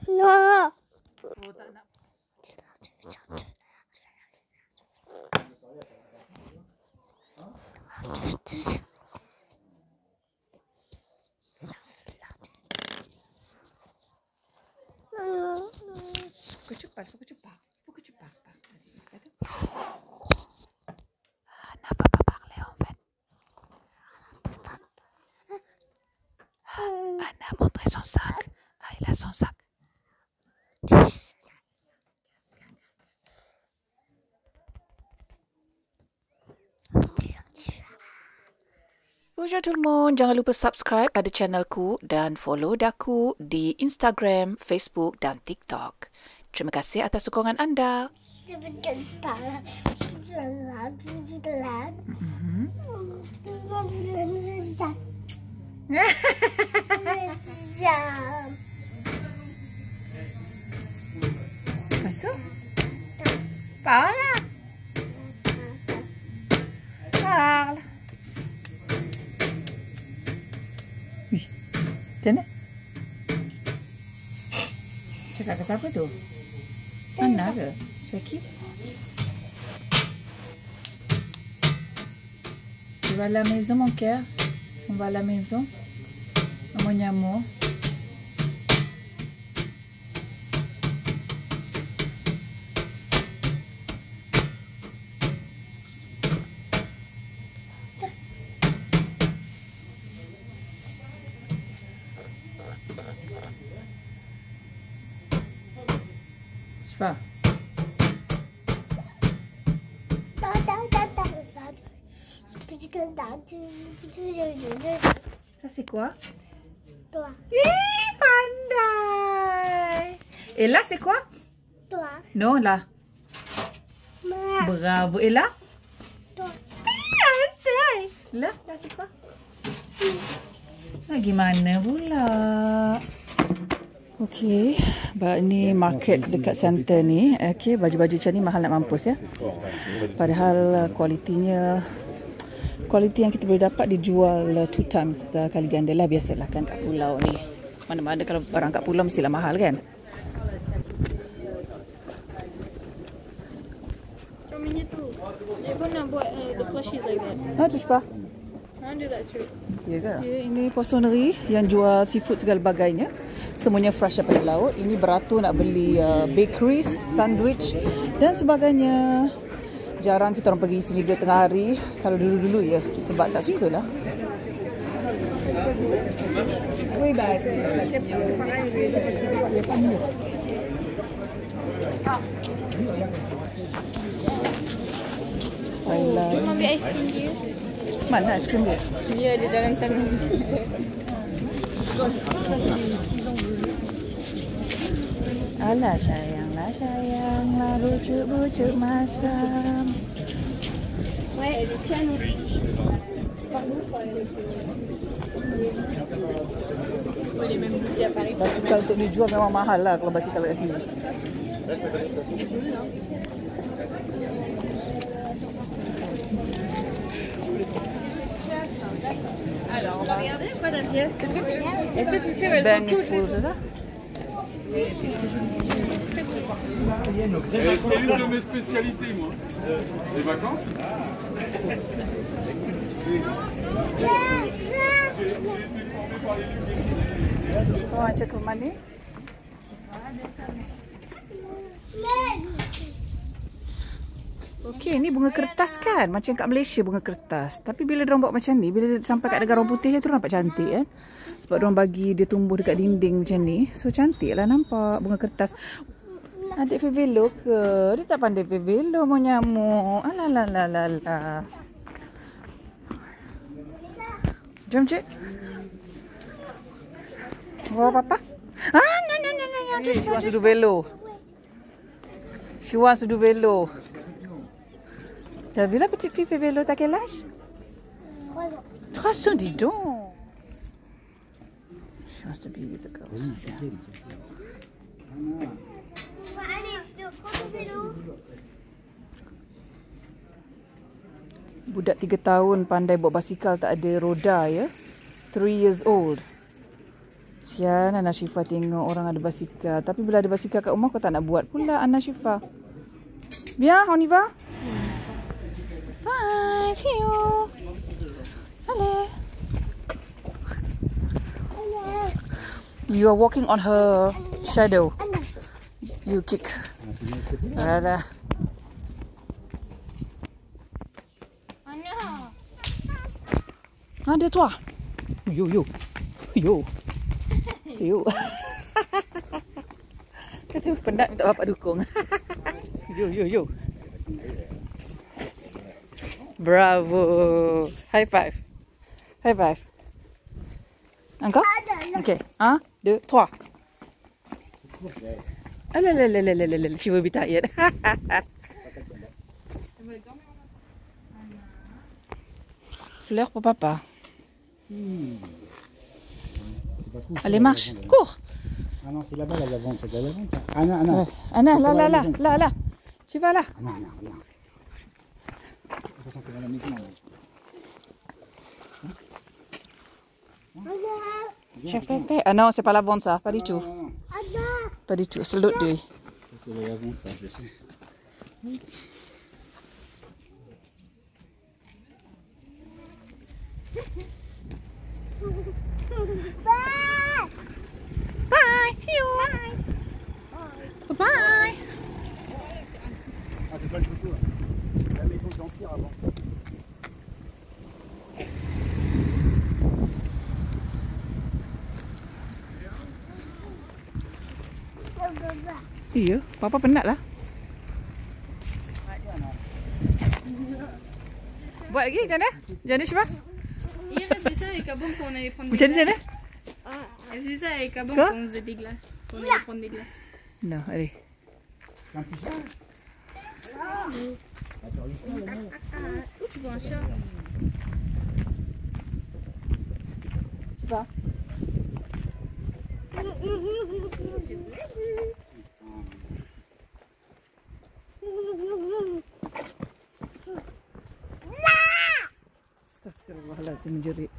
No. Oh, tak nak. Faut que tu parles. Anna va pas parler en fait. Anna a montré son sac. Ah, il a son sac. Bonjour tout le monde, jangan lupa subscribe pada channelku dan follow daku di Instagram, Facebook dan TikTok. Terima kasih atas sokongan anda. Masuk? Parle. Parle. Macam mana? Cakap ke siapa tu? Anna ke? Sakit? Tu vas à la maison mon cœur? On va à la maison? Mon amour? Pas. Ça c'est quoi? Toi. Pandai. Et là c'est quoi? Toi. Non là. Bravo. Et là? Toi. Pandai. Là c'est quoi? Nah, gimana pula? Okey, ni market dekat center ni. Okey, baju-baju macam ni mahal nak mampus ya. Padahal kualiti yang kita boleh dapat dijual 2 times kali ganda lah. Biasalah kan kat pulau ni. Mana-mana kalau barang kat pulau mestilah mahal kan. Macamnya tu. Cikgu nak buat the plushies like that. Tu sebab. I want to do that too. Ya ke? Okay, ini poisonnerie yang jual seafood segala bagainya. Semuanya fresh daripada laut. Ini beratur nak beli bakeries, sandwich dan sebagainya. Jarang kita orang pergi sini bila tengah hari. Kalau dulu-dulu ya, sebab tak suka lah. Cuma ambil ais krim dia. Mana ais krim dia? Ya, di dalam tangan. Alah sayanglah bujuk-bujuk masam. Ouais, le piano. Boleh même beli à Paris. Basikal untuk dijual memang mahal lah kalau basikal kat sini. Alors, on va regarder quoi ta pièce? Est-ce que tu sais où elles Ben sont is full, c'est ça? C'est une de mes spécialités, moi. Les vacances. J'ai été formé par les livres. Tuan cek ke mana? Okey, ni bunga kertas kan? Macam kat Malaysia bunga kertas. Tapi bila diorang buat macam ni, bila sampai kat negara orang putih je tu nampak cantik kan? Sebab diorang bagi dia tumbuh dekat dinding macam ni. So cantik lah nampak bunga kertas. Adik Fevelo ke? Dia tak pandai Fevelo mau nyamuk. Alah. Jom cik. Bawa papa? No. She wants to do velo. T'as vu la petite fille fait vélo, t'as quel âge? 3 ans, dis donc. She wants to be with the girls. Budak 3 tahun pandai bawa basikal tak ada roda ya. 3 years old. Sian Ana Syifa tengok orang ada basikal. Tapi bila ada basikal kat rumah kau tak nak buat pula Ana Syifa. Bien, on y va? Bye, see you. Allez. You are walking on her shadow. You kick. Ada. Ada toi. Yo yo. Yo. Yo. Kata penat minta bapak dukung. Yo yo yo. Bravo. High five. High five. Encore? Ok. 1, 2, 3. Alalalalalalala. She will be tired. Fleur pour papa. Allez, marche. Cours. Ah non, c'est là-bas la lavande, c'est de la lavande ça. Anna, Anna. Anna, là. Tu vas là. Anna, Anna, regarde. Ça sent que dans la maison. J'ai fait. Ah non, c'est pas lavande ça, pas du tout. Non. Pas du tout, c'est l'autre d'œil. C'est la lavande ça, je sais. Bye, see you. Bye. Bye. Ah, c'est pas le photo là. La maison de l'Empire avant. Iya, papa penat lah. Buat lagi macam mana? Macam mana Syifa? Hier, elle faisait ça avec Abon quand on allait prendre des Macam mana? glaces. Elle faisait ça avec Abon Quoi? quand on faisait des glaces. Quand on allait prendre des glaces. Non, allez. Où tu vois un chat? Syifa. Astagfirullahaladzim, menjerit.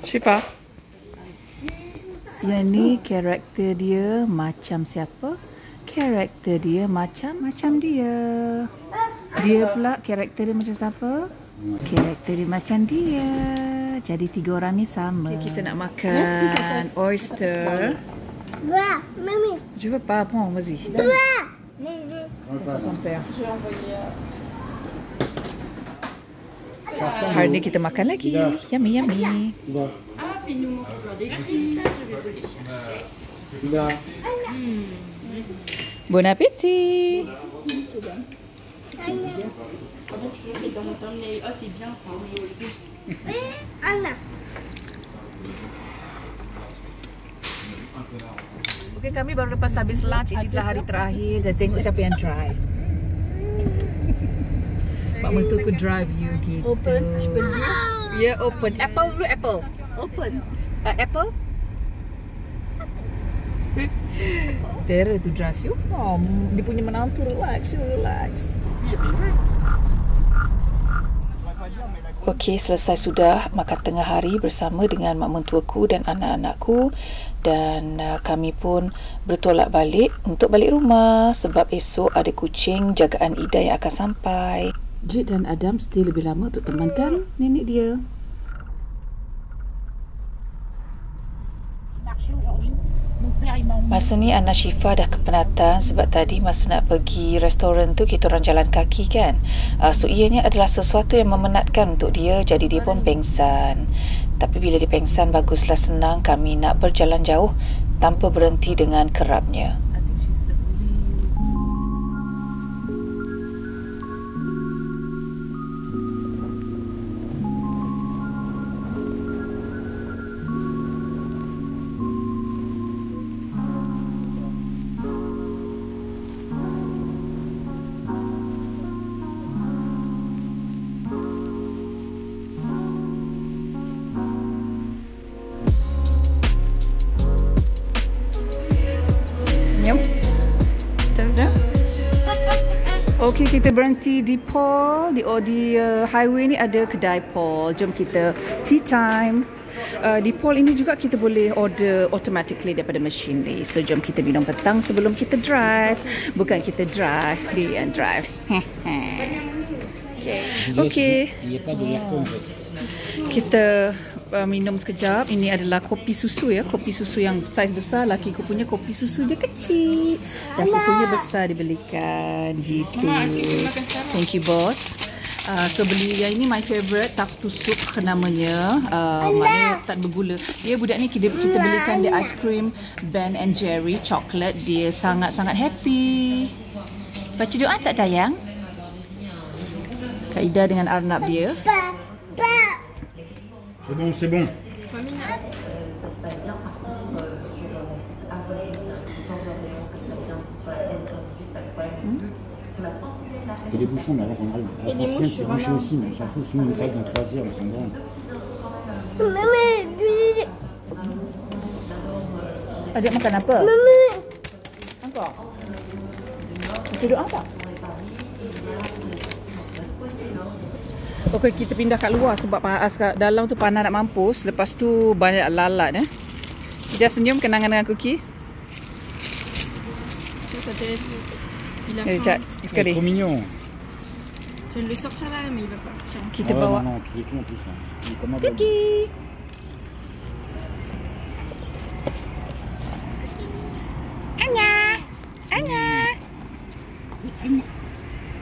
Syifa. Yang ni karakter dia macam siapa? Karakter dia macam dia. Dia pula karakter dia macam siapa? Karakter dia macam dia. Jadi 3 orang ni sama. Okay, kita nak makan oyster. Voilà, mamie. Je veux pas, prends, vas-y. Voilà. Moi, je veux. Ça son père. Je vais envoyer. Hari ni kita makan lagi. Yummy, yummy. Là. Ah, puis il nous manque encore des filles. Je vais vous les chercher. Là. Bon appétit. Ah bon, toujours, j'ai dans mon thumbnail. Oh, c'est bien ça. Anna. Okay, kami baru lepas habis lunch. Ini adalah hari terakhir. Dan tengok siapa yang drive. Mak mentuku drive you gitu. Open. Je peux le dire. Yeah, open. Apple dulu, apple. Open. Apple? Tera tu drive you. Oh, dia punya menantu relax, you relax. Okey, selesai sudah makan tengah hari bersama dengan mak mentuaku dan anak-anakku, dan kami pun bertolak balik untuk balik rumah sebab esok ada kucing jagaan Ida yang akan sampai. Jade dan Adam stay lebih lama untuk temankan nenek dia. Masa ni Ana Syifa dah kepenatan sebab tadi masa nak pergi restoran tu kita orang jalan kaki kan. So ianya adalah sesuatu yang memenatkan untuk dia, jadi dia pun pengsan. Tapi bila dia pengsan, baguslah senang kami nak berjalan jauh tanpa berhenti dengan kerapnya. Okey, kita berhenti di Paul. Di highway ni ada kedai Paul. Jom kita tea time. Di Paul ini juga kita boleh order automatically daripada mesin ni. So jom kita minum petang sebelum kita drive. Bukan kita drive, dia yang drive. Okey. Kita minum sekejap. Ini adalah kopi susu ya. Kopi susu yang saiz besar. Laki ku punya kopi susu dia kecil. Dan ku punya besar dibelikan. Gitu. Thank you boss. So beli yang ini my favourite, tough to soup namanya. Maknanya tak bergula. Dia budak ni kita belikan dia ice cream Ben and Jerry chocolate. Dia sangat-sangat happy. Baca doa tak tayang? Kak Ida dengan Arnab dia. C'est bon, c'est bon. C'est des bouchons, mais avant qu'on arrive. La prochaine, c'est bouché aussi, mais on s'en fout. Sinon, on essaye dans 3 heures, on s'en branle. Mami, beli. Adik makan apa? Mami. Apa? Baca doa tak? Okey, kita pindah kat luar sebab kat dalam tu panas nak mampus. Lepas tu banyak lalat Ida senyum kenangan dengan Cookie. Cak, sekali. Trop mignon. Je vais le sortir là, mais il va partir. Kita Ah ouais, bawa non, puis il est tout en plus. Hein. C'est comme un Cookie. Anya. Anya.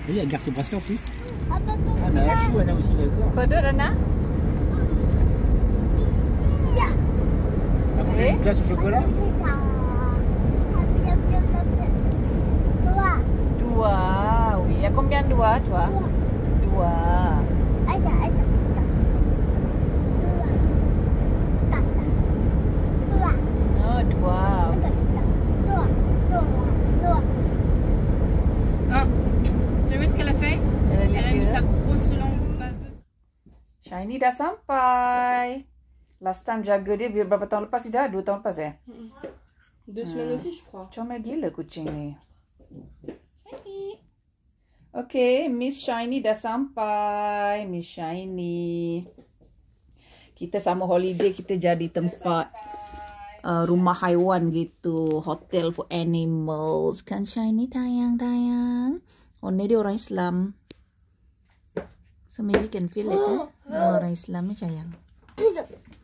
Oui, elle garde ses bracelets en plus. Ah, mais elle a chou, elle a aussi, d'accord. Kodok Rana? T'as mangé une glace au chocolat? Dua. Oui, ya combien dua, toi? Dua. Oh, dua. Ah, tu as vu ce qu'elle a fait? Elle a mis sa grosse langue baveuse. Shiny dah sampai. Last time jaga dia berapa tahun lepas dah? 2 tahun lepas 2 semaines aussi, je crois. Comel gila kucing ni. Shiny. Okay, Miss Shiny dah sampai. Miss Shiny. Kita sama holiday, kita jadi tempat rumah haiwan gitu. Hotel for animals. Kan Shiny tayang-tayang. Oh, ni dia orang Islam. So maybe can feel it orang Islam ni sayang.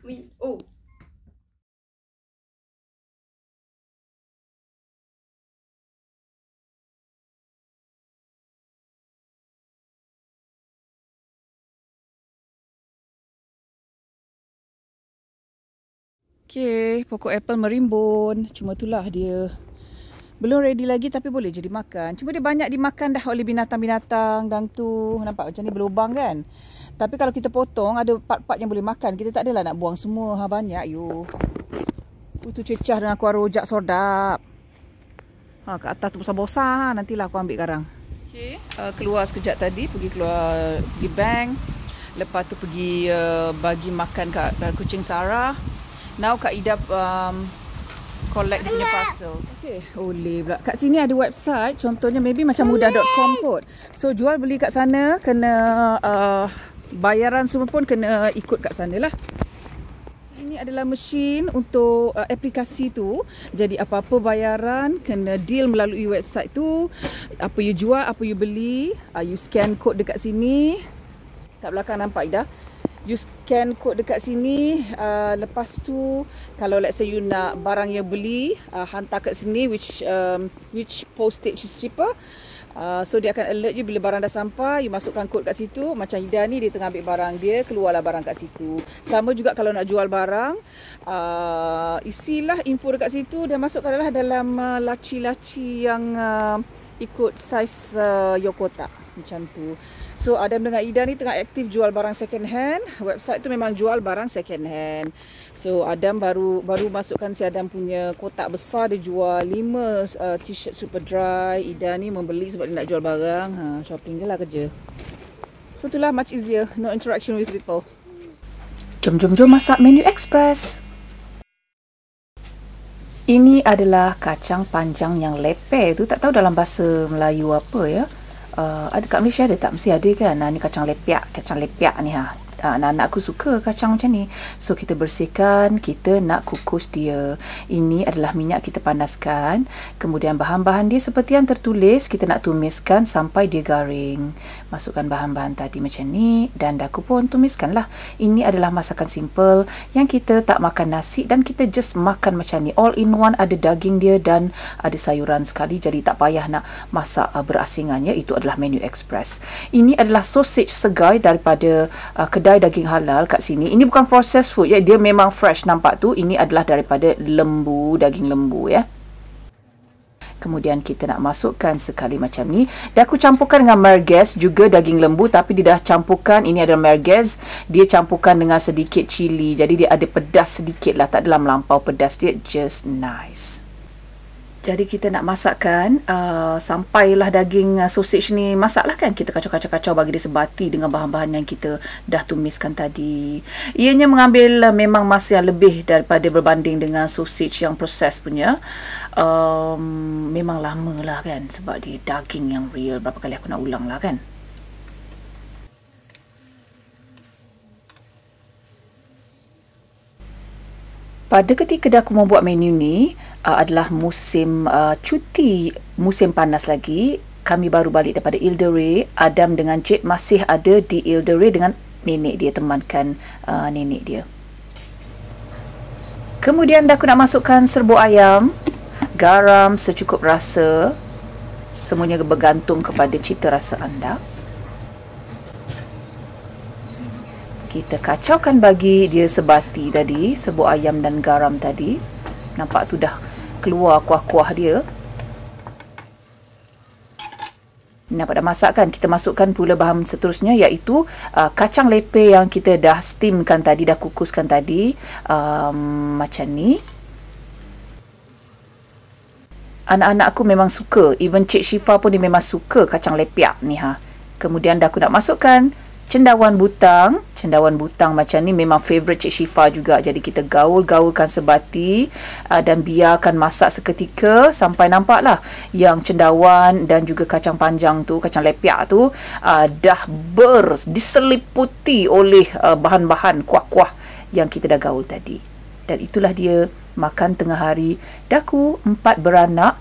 Oui. Oh. Okay, pokok apple merimbun. Cuma itulah dia. Belum ready lagi tapi boleh jadi makan. Cuma dia banyak dimakan dah oleh binatang-binatang dan tu. Nampak macam ni berlubang kan? Tapi kalau kita potong ada part-part yang boleh makan. Kita tak adalah nak buang semua. Banyak you. Itu cecah dengan kuah rojak sordap. Kat atas tu besar-besar. Nantilah aku ambil sekarang. Okay. Keluar sekejap tadi. Pergi bank. Lepas tu pergi bagi makan kat kucing Sarah. Now Kak Ida collect dia punya parcel. Okay, boleh pula. Kat sini ada website, contohnya maybe macam mudah.com kot. So jual beli kat sana kena bayaran semua pun kena ikut kat sana lah. Ini adalah mesin untuk aplikasi tu. Jadi apa-apa bayaran kena deal melalui website tu. Apa you jual, apa you beli, you scan code dekat sini. Kat belakang nampak Ida. You scan code dekat sini. Lepas tu kalau let's say you nak barang yang beli, hantar kat sini which postage is cheaper. So dia akan alert you bila barang dah sampai. You masukkan kod kat situ. Macam Ida ni dia tengah ambil barang dia, keluarlah barang kat situ. Sama juga kalau nak jual barang, isilah info dekat situ. Dia masukkanlah dalam laci-laci yang ikut saiz your kotak. Macam tu. So Adam dengan Ida ni tengah aktif jual barang second hand. Website tu memang jual barang second hand. So Adam baru masukkan si Adam punya kotak besar. Dia jual 5 t-shirt super dry. Ida ni membeli sebab dia nak jual barang. Shopping dia lah kerja. So itulah much easier. No interaction with people. Jom masak menu express. Ini adalah kacang panjang yang lepeh tu. Tak tahu dalam bahasa Melayu apa ya. Ada kat Malaysia ada tak? Mesti ada kan. Ni kacang lepiak ni anak-anak aku suka kacang macam ni. So kita bersihkan, kita nak kukus dia. Ini adalah minyak kita panaskan. Kemudian bahan-bahan dia seperti yang tertulis, kita nak tumiskan sampai dia garing. Masukkan bahan-bahan tadi macam ni dan daku pun tumiskanlah. Ini adalah masakan simple yang kita tak makan nasi dan kita just makan macam ni. All in one, ada daging dia dan ada sayuran sekali, jadi tak payah nak masak berasingan ya. Itu adalah menu express. Ini adalah sausage segai daripada kedai daging halal kat sini. Ini bukan processed food ya, dia memang fresh. Nampak tu, ini adalah daripada lembu, daging lembu ya. Kemudian kita nak masukkan sekali macam ni. Dah aku campurkan dengan merguez juga daging lembu, tapi dia dah campurkan, ini adalah merguez, dia campurkan dengan sedikit cili, jadi dia ada pedas sedikit lah, tak adalah melampau pedas dia, just nice. Jadi kita nak masakkan sampailah daging sausage ni masaklah kan. Kita kacau-kacau bagi dia sebati dengan bahan-bahan yang kita dah tumiskan tadi. Ianya mengambil memang masa yang lebih daripada berbanding dengan sausage yang proses punya. Memang lama lah kan, sebab dia daging yang real. Berapa kali aku nak ulang lah kan. Pada ketika dah aku membuat menu ni, adalah musim cuti, musim panas lagi. Kami baru balik daripada Ilderay. Adam dengan Jade masih ada di Ilderay dengan nenek dia, temankan nenek dia. Kemudian dah aku nak masukkan serbuk ayam, garam secukup rasa. Semuanya bergantung kepada cita rasa anda. Kita kacaukan bagi dia sebati tadi, serbuk ayam dan garam tadi. Nampak tu dah keluar kuah-kuah dia. Nampak dah masak kan? Kita masukkan pula bahan seterusnya, iaitu kacang lepe yang kita dah steamkan tadi, dah kukuskan tadi. Macam ni. Anak-anak aku memang suka. Even Cik Syifa pun dia memang suka kacang lepiak ni Kemudian dah aku nak masukkan cendawan butang. Cendawan butang macam ni memang favourite Cik Syifa juga. Jadi kita gaul-gaulkan sebati dan biarkan masak seketika sampai nampaklah yang cendawan dan juga kacang panjang tu, kacang lepiak tu dah diseliputi oleh bahan-bahan kuah-kuah yang kita dah gaul tadi. Dan itulah dia makan tengah hari daku 4 beranak.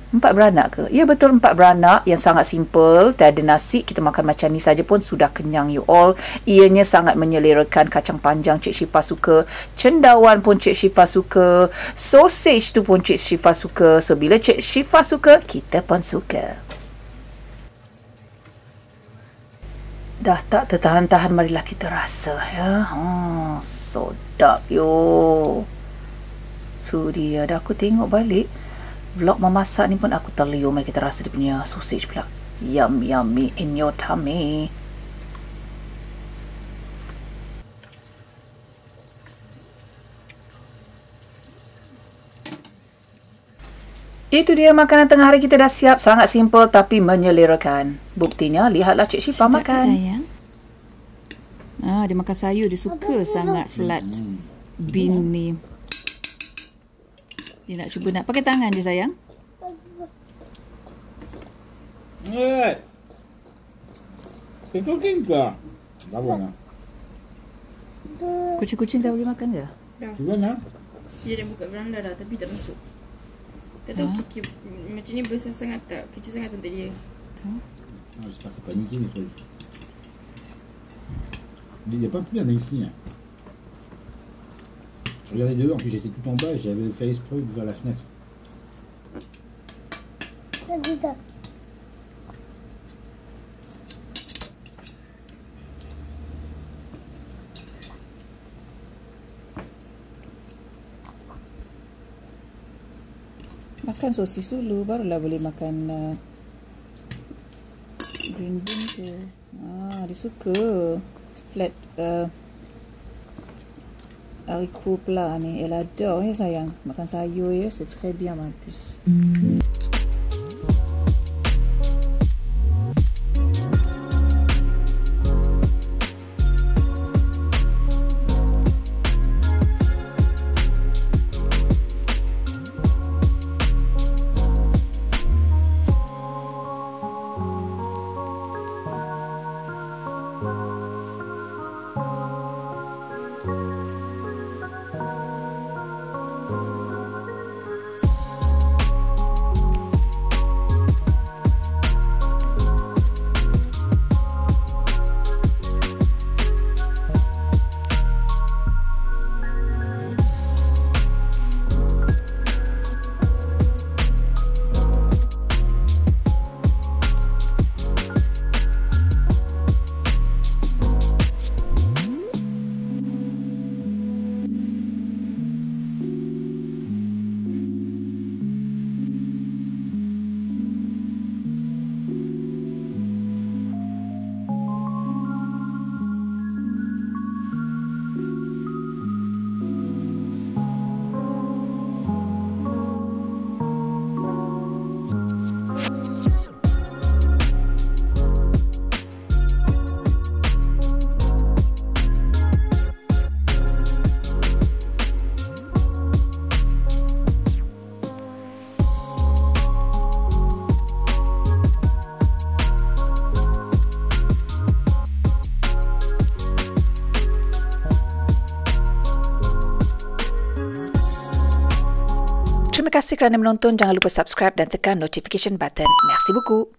4 beranak ke? Ya betul, 4 beranak yang sangat simple. Tiada nasi, kita makan macam ni saja pun sudah kenyang you all. Ianya sangat menyelerakan. Kacang panjang Cik Syifa suka, cendawan pun Cik Syifa suka, sausage tu pun Cik Syifa suka. So bila Cik Syifa suka, kita pun suka. Dah tak tertahan-tahan, marilah kita rasa ya. Sedap yo. Tu dia, dah aku tengok balik vlog memasak ni pun aku terliur. Mari kita rasa dia punya sausage pula. Yum yummy in your tummy. Itu dia makanan tengah hari kita dah siap. Sangat simple tapi menyelerakan. Buktinya lihatlah Cik Syifa makan. Dia makan sayur, dia suka sangat flat bean ni. Dia nak cuba nak pakai tangan je sayang. Kucing ke? Lawan lah. Kucing-kucing dah bagi makan ke? Dah. Cuba nak. Dia dah buka veranda dah tapi tak masuk. Tak tahu kiki macam ni besar sangat tak? Kecil sangat untuk dia. Je passe à paniquer les trucs. Il n'y a pas plus bien ici. Je regardais dehors, en plus j'étais tout en bas et j'avais fait exprès d'ouvrir la fenêtre. Makan sosis dulu, barulah boleh makan green bean tu. Dia suka flat haricot plat ni. Elle adore ya sayang. Makan sayur ya, c'est très bien en plus. Terima kasih kerana menonton. Jangan lupa subscribe dan tekan notification button. Merci beaucoup.